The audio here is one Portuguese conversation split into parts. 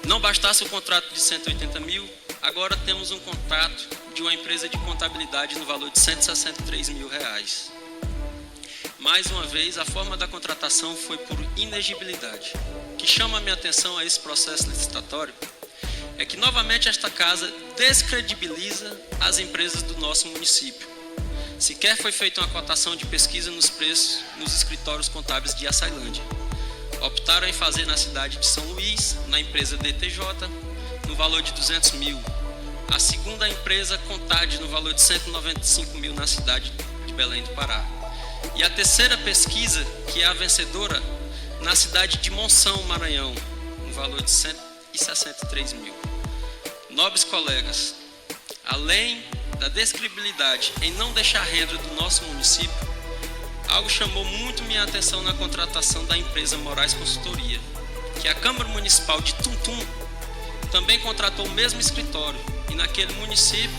Não bastasse o contrato de 180 mil, agora temos um contrato de uma empresa de contabilidade no valor de 163 mil reais. Mais uma vez, a forma da contratação foi por inegibilidade. O que chama a minha atenção a esse processo licitatório é que, novamente, esta casa descredibiliza as empresas do nosso município. Sequer foi feita uma cotação de pesquisa nos preços nos escritórios contábeis de Açailândia. Optaram em fazer na cidade de São Luís, na empresa DTJ, no valor de 200 mil. A segunda empresa, Contade, no valor de 195 mil na cidade de Belém do Pará. E a terceira pesquisa, que é a vencedora, na cidade de Monção, Maranhão, no valor de 163 mil. Nobres colegas, além da descredibilidade em não deixar renda do nosso município, algo chamou muito minha atenção na contratação da empresa Moraes Consultoria, que a Câmara Municipal de Tuntum também contratou o mesmo escritório, e naquele município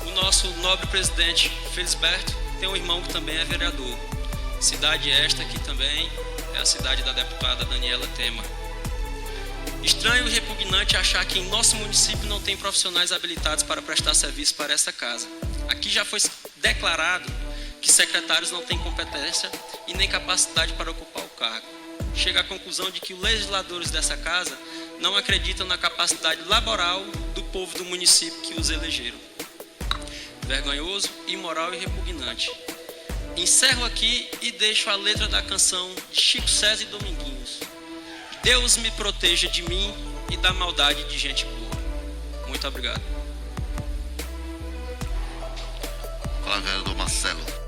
o nosso nobre presidente Felisberto tem um irmão que também é vereador. Cidade esta que também é a cidade da deputada Daniela Tema. Estranho e repugnante achar que em nosso município não tem profissionais habilitados para prestar serviço para essa casa. Aqui já foi declarado que secretários não têm competência e nem capacidade para ocupar o cargo. Chega à conclusão de que os legisladores dessa casa não acreditam na capacidade laboral do povo do município que os elegeram. Vergonhoso, imoral e repugnante. Encerro aqui e deixo a letra da canção de Chico César e Dominguinhos. Deus me proteja de mim e da maldade de gente boa. Muito obrigado. Fala, vereador Marcelo.